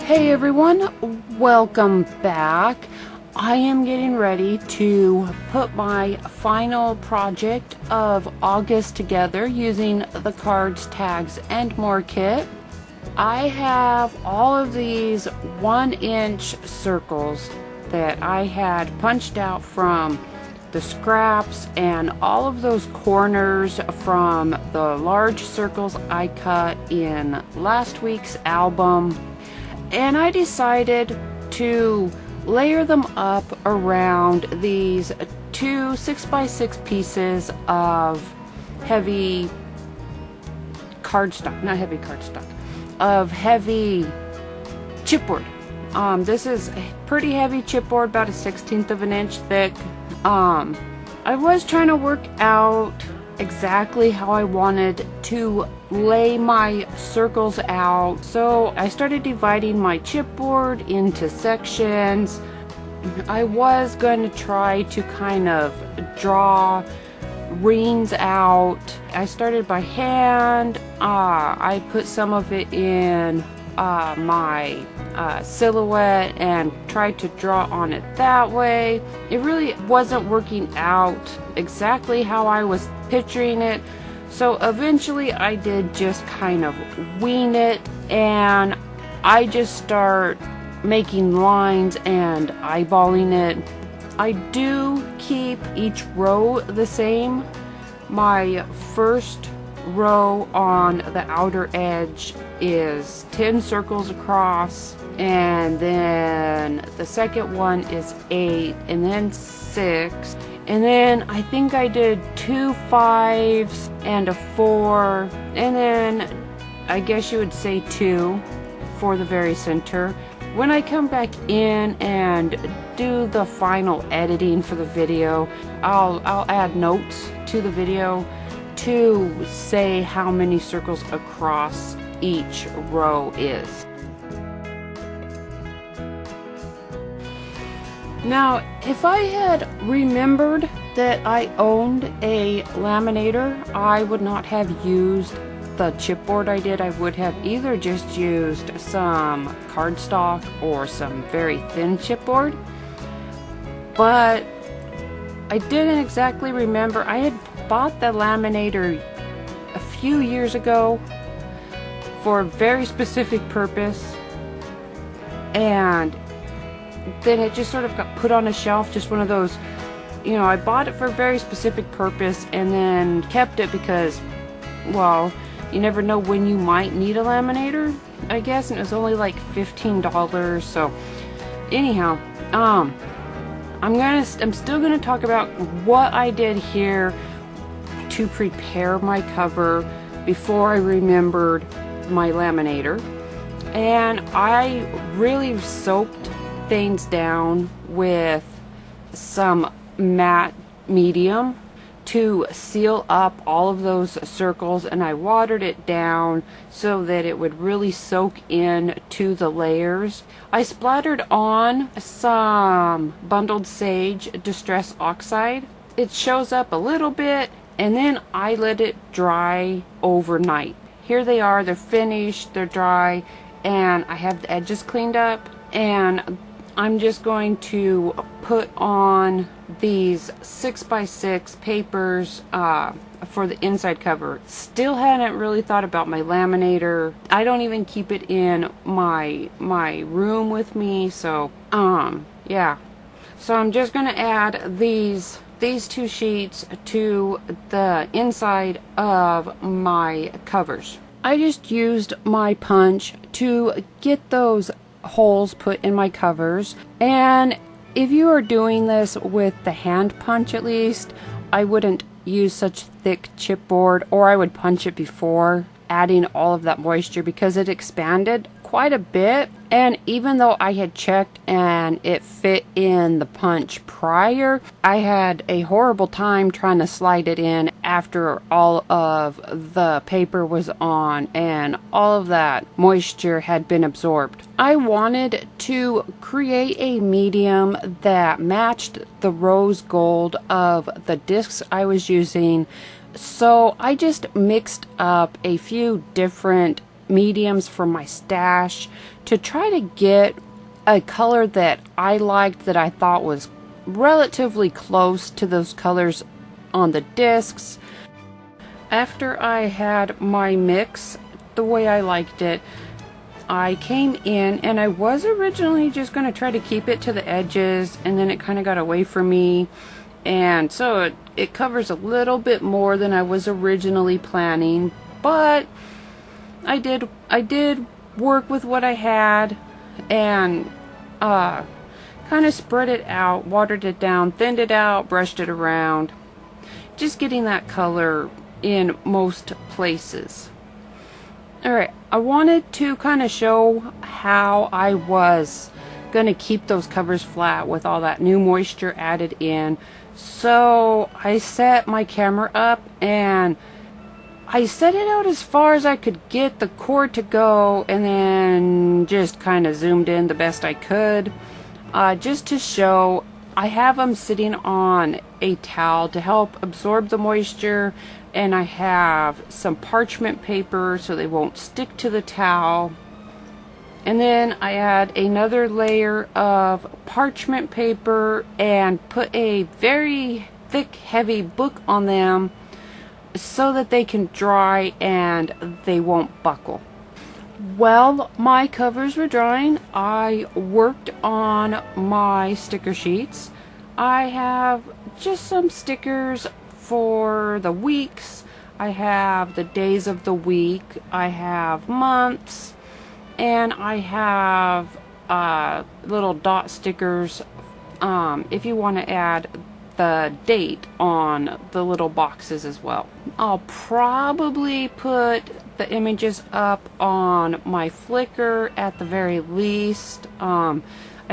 Hey everyone, welcome back. I am getting ready to put my final project of August together using the cards, tags, and more kit. I have all of these 1-inch circles that I had punched out from the scraps and all of those corners from the large circles I cut in last week's album. And I decided to layer them up around these two 6x6 pieces of heavy cardstock, not heavy cardstock, of heavy chipboard. This is a pretty heavy chipboard, about 1/16 of an inch thick. I was trying to work out exactly how I wanted to lay my circles out, so I started dividing my chipboard into sections. I was going to try to kind of draw rings out. I started by hand. I put some of it in my silhouette and tried to draw on it that way. It really wasn't working out exactly how I was picturing it, so eventually I did just kind of wing it, and I just start making lines and eyeballing it. I do keep each row the same. My first row on the outer edge is 10 circles across, and then the second one is 8, and then 6, and then I think I did 2 5s and a 4, and then I guess you would say 2 for the very center. When I come back in and do the final editing for the video, I'll add notes to the video to say how many circles across each row is. Now, if I had remembered that I owned a laminator, I would not have used the chipboard I did. I would have either just used some cardstock or some very thin chipboard. But I didn't exactly remember. I had bought the laminator a few years ago for a very specific purpose, and then it just sort of got put on a shelf, just one of those, you know, I bought it for a very specific purpose and then kept it because, well, you never know when you might need a laminator, I guess, and it was only like $15. So anyhow, I'm still gonna talk about what I did here to prepare my cover before I remembered my laminator. And I really soaked things down with some matte medium to seal up all of those circles, and I watered it down so that it would really soak in to the layers. I splattered on some bundled sage distress oxide. It shows up a little bit, and then I let it dry overnight. Here they are, they're finished, they're dry, and I have the edges cleaned up, and I'm just going to put on these 6x6 papers for the inside cover. Still hadn't really thought about my laminator. I don't even keep it in my room with me, so yeah. So I'm just gonna add these two sheets to the inside of my covers. I just used my punch to get those holes put in my covers, and if you are doing this with the hand punch, at least I wouldn't use such thick chipboard, or I would punch it before adding all of that moisture because it expanded quite a bit. And even though I had checked and it fit in the punch prior, I had a horrible time trying to slide it in after all of the paper was on and all of that moisture had been absorbed. I wanted to create a medium that matched the rose gold of the discs I was using, so I just mixed up a few different mediums from my stash to try to get a color that I liked, that I thought was relatively close to those colors on the discs. After I had my mix the way I liked it, I came in, and I was originally just going to try to keep it to the edges, and then it kind of got away from me, and so it covers a little bit more than I was originally planning. But I did work with what I had, and kind of spread it out, watered it down, thinned it out, brushed it around, just getting that color in most places. Alright, I wanted to kind of show how I was going to keep those covers flat with all that new moisture added in. So I set my camera up, and I set it out as far as I could get the cord to go, and then just kind of zoomed in the best I could, just to show. I have them sitting on a towel to help absorb the moisture, and I have some parchment paper so they won't stick to the towel. And then I add another layer of parchment paper and put a very thick, heavy book on them so that they can dry and they won't buckle. While my covers were drying, I worked on my sticker sheets. I have just some stickers for the weeks. I have the days of the week. I have months. And I have little dot stickers if you want to add the date on the little boxes as well. I'll probably put the images up on my Flickr at the very least. I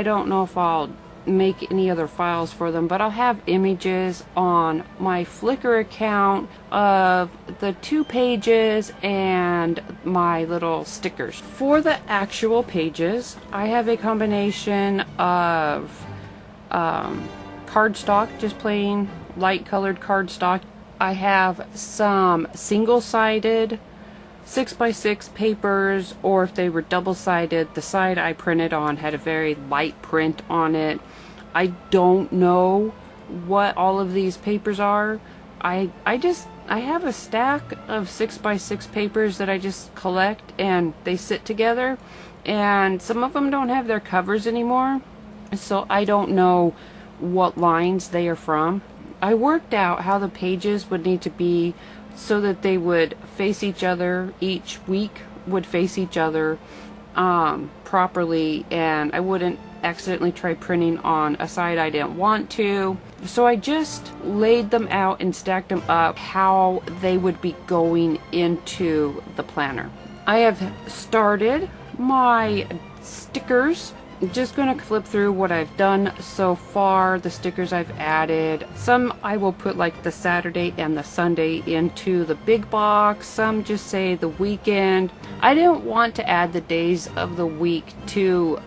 don't know if I'll make any other files for them, but I'll have images on my Flickr account of the 2 pages and my little stickers. For the actual pages, I have a combination of cardstock, just plain light colored cardstock. I have some single-sided 6x6 papers, or if they were double-sided, the side I printed on had a very light print on it. I don't know what all of these papers are. I have a stack of 6x6 papers that I just collect, and they sit together, and some of them don't have their covers anymore, so I don't know what lines they are from. I worked out how the pages would need to be so that they would face each other, each week would face each other properly, and I wouldn't accidentally try printing on a side I didn't want to. So I just laid them out and stacked them up how they would be going into the planner. I have started my stickers. I'm just going to flip through what I've done so far, the stickers I've added. Some I will put like the Saturday and the Sunday into the big box. Some just say the weekend. I didn't want to add the days of the week to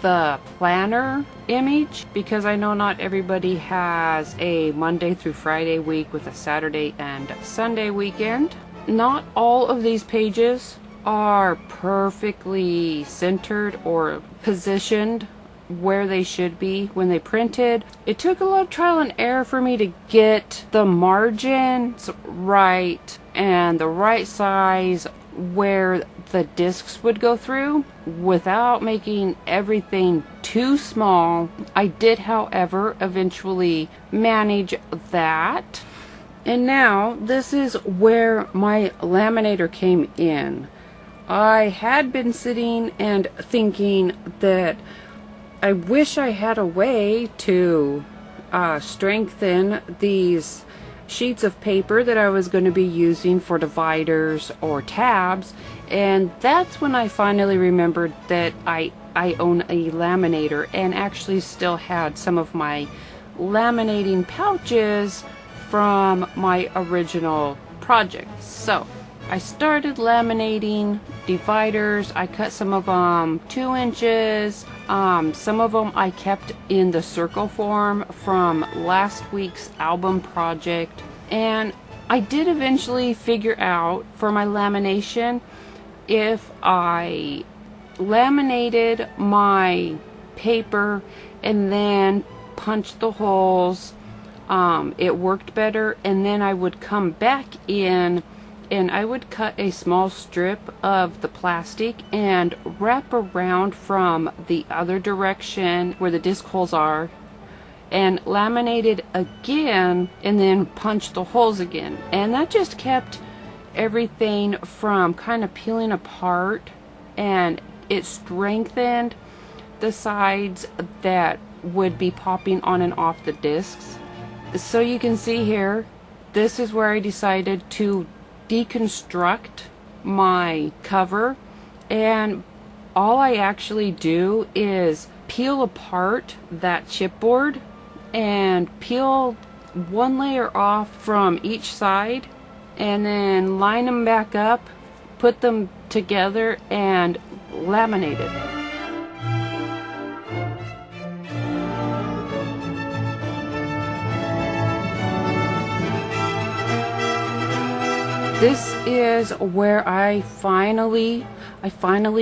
the planner image because I know not everybody has a Monday through Friday week with a Saturday and Sunday weekend. Not all of these pages are perfectly centered or positioned where they should be when they printed. It took a lot of trial and error for me to get the margins right and the right size where the discs would go through without making everything too small. I did, however, eventually manage that. And now this is where my laminator came in. I had been sitting and thinking that I wish I had a way to strengthen these sheets of paper that I was going to be using for dividers or tabs, and that's when I finally remembered that I own a laminator and actually still had some of my laminating pouches from my original project. So I started laminating dividers. I cut some of them 2 inches. Some of them I kept in the circle form from last week's album project. And I did eventually figure out for my lamination, if I laminated my paper and then punched the holes, it worked better. And then I would come back in and I would cut a small strip of the plastic and wrap around from the other direction where the disc holes are, and laminate it again and then punch the holes again. And that just kept everything from kind of peeling apart, and it strengthened the sides that would be popping on and off the discs. So you can see here, this is where I decided to deconstruct my cover, and all I actually do is peel apart that chipboard and peel one layer off from each side, and then line them back up, put them together, and laminate it. This is where I finally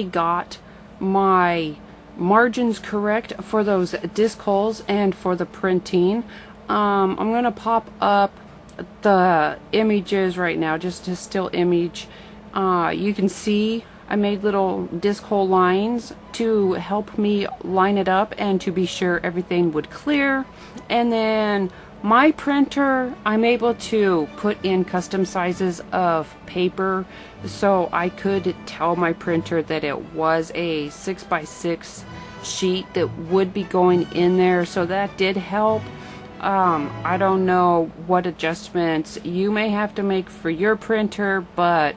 got my margins correct for those disc holes and for the printing. I'm gonna pop up the images right now, just a still image. You can see I made little disc hole lines to help me line it up and to be sure everything would clear. And then my printer, I'm able to put in custom sizes of paper, so I could tell my printer that it was a 6x6 sheet that would be going in there, so that did help. I don't know what adjustments you may have to make for your printer, but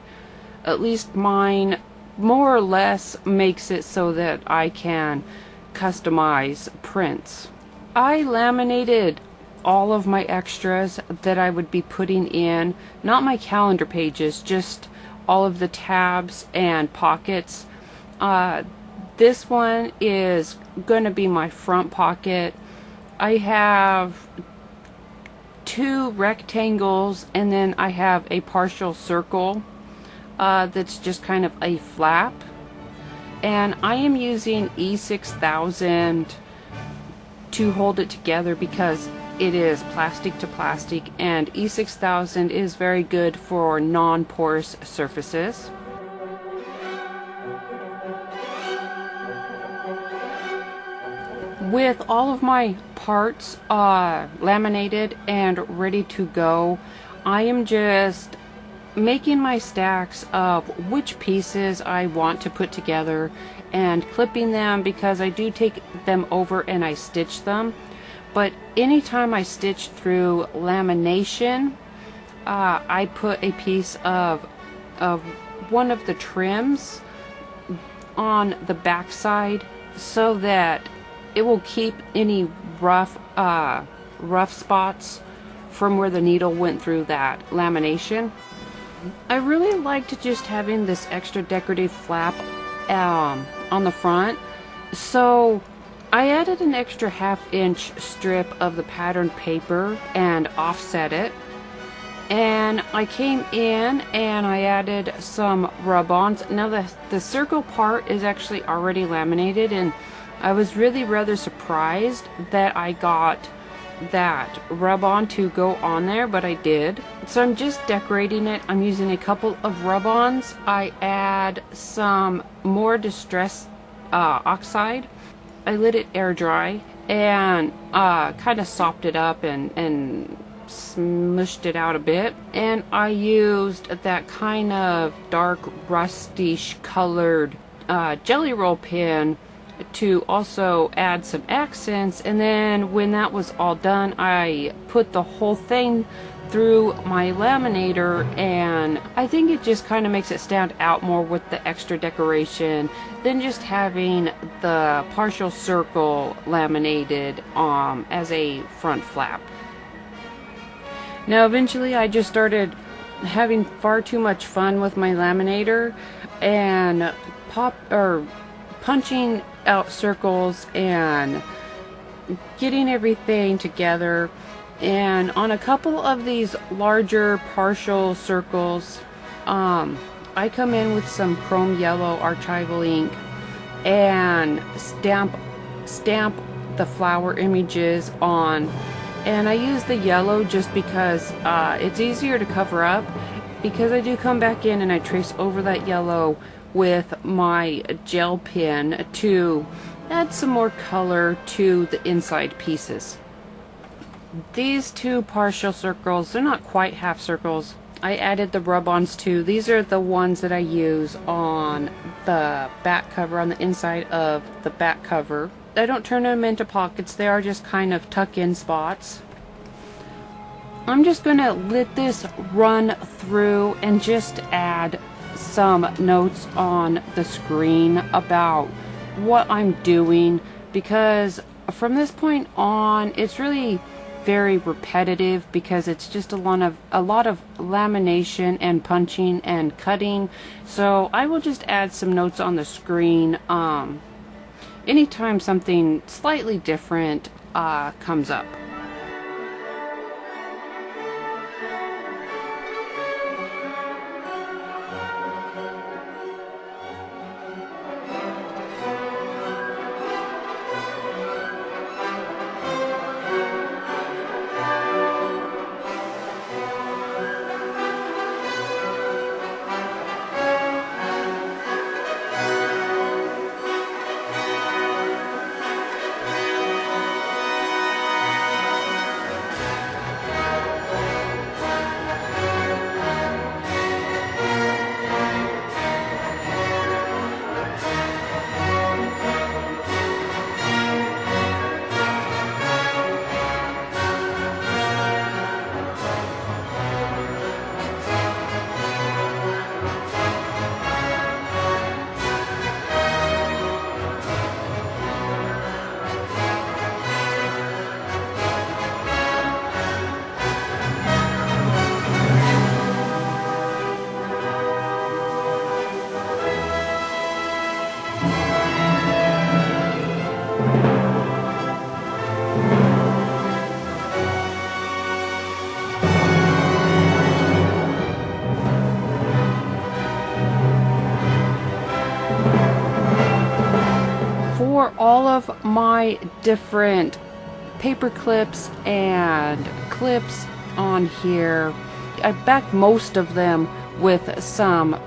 at least mine more or less makes it so that I can customize prints. I laminated all of my extras that I would be putting in, not my calendar pages, just all of the tabs and pockets. This one is going to be my front pocket. I have 2 rectangles, and then I have a partial circle that's just kind of a flap. And I am using E6000 to hold it together because it is plastic to plastic, and E6000 is very good for non-porous surfaces. With all of my parts laminated and ready to go, I am just making my stacks of which pieces I want to put together and clipping them, because I do take them over and I stitch them. But anytime I stitch through lamination, I put a piece of one of the trims on the back side so that it will keep any rough spots from where the needle went through that lamination. I really liked just having this extra decorative flap on the front, so I added an extra 1/2 inch strip of the patterned paper and offset it. And I came in and I added some rub-ons. Now the circle part is actually already laminated, and I was really rather surprised that I got that rub-on to go on there, but I did. So I'm just decorating it. I'm using a couple of rub-ons. I add some more distress oxide. I let it air dry and kind of sopped it up and smushed it out a bit. And I used that kind of dark rustish colored jelly roll pen to also add some accents. And then when that was all done, I put the whole thing through my laminator, and I think it just kind of makes it stand out more with the extra decoration than just having the partial circle laminated as a front flap. Now eventually I just started having far too much fun with my laminator and punching out circles and getting everything together. And on a couple of these larger partial circles, I come in with some chrome yellow archival ink and stamp the flower images on, and I use the yellow just because it's easier to cover up, because I do come back in and I trace over that yellow with my gel pen to add some more color to the inside pieces. These two partial circles, they're not quite half circles. I added the rub-ons too. These are the ones that I use on the back cover, on the inside of the back cover. I don't turn them into pockets, they are just kind of tuck-in spots. I'm just going to let this run through and just add some notes on the screen about what I'm doing, because from this point on it's really very repetitive, because it's just a lot of lamination and punching and cutting. So I will just add some notes on the screen anytime something slightly different comes up. For all of my different paper clips and clips on here, I backed most of them with some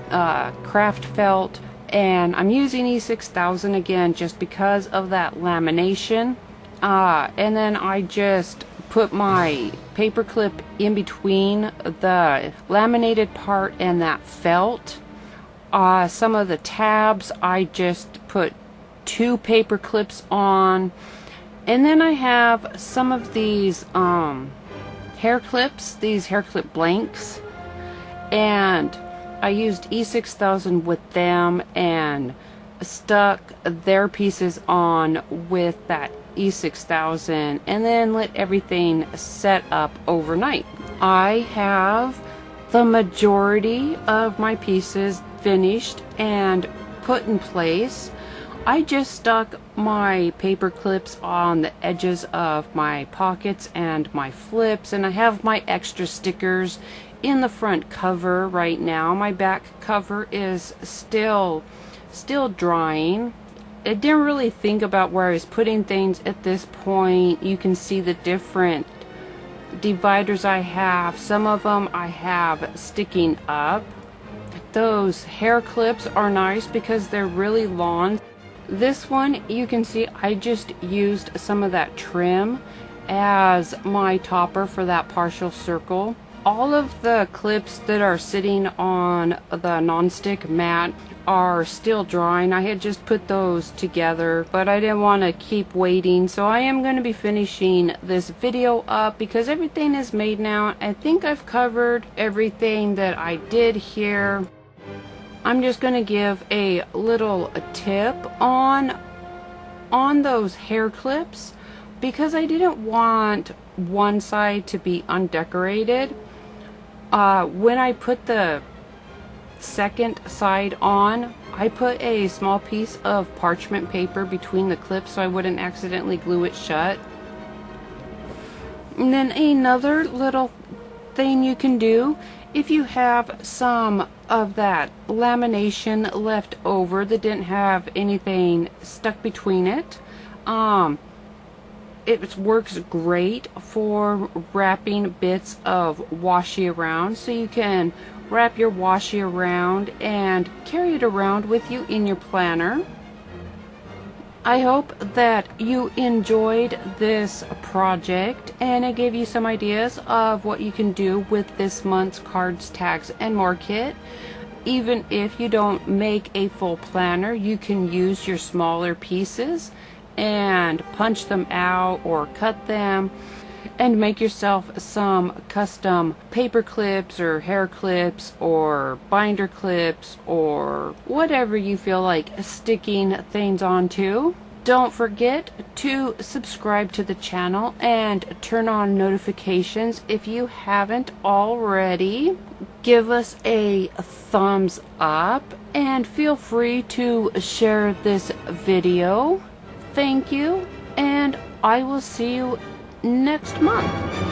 craft felt, and I'm using E6000 again just because of that lamination. And then I just put my paper clip in between the laminated part and that felt. Some of the tabs I just put 2 paper clips on, and then I have some of these hair clips, these hair clip blanks, and I used E6000 with them and stuck their pieces on with that E6000, and then let everything set up overnight. I have the majority of my pieces finished and put in place. I just stuck my paper clips on the edges of my pockets and my flips, and I have my extra stickers in the front cover right now. My back cover is still drying. I didn't really think about where I was putting things at this point. You can see the different dividers I have. Some of them I have sticking up. Those hair clips are nice because they're really long. This one, you can see I just used some of that trim as my topper for that partial circle. All of the clips that are sitting on the non-stick mat are still drying. I had just put those together, but I didn't want to keep waiting, so I am going to be finishing this video up because everything is made now. I think I've covered everything that I did here. I'm just going to give a little tip on those hair clips, because I didn't want one side to be undecorated. When I put the second side on, I put a small piece of parchment paper between the clips so I wouldn't accidentally glue it shut. And then another little thing you can do If you have some of that lamination left over that didn't have anything stuck between it, it works great for wrapping bits of washi around, so you can wrap your washi around and carry it around with you in your planner. I hope that you enjoyed this project and it gave you some ideas of what you can do with this month's cards, tags, and more kit. Even if you don't make a full planner, you can use your smaller pieces and punch them out or cut them and make yourself some custom paper clips or hair clips or binder clips or whatever you feel like sticking things onto. Don't forget to subscribe to the channel and turn on notifications if you haven't already. Give us a thumbs up and feel free to share this video. Thank you, and I will see you next month.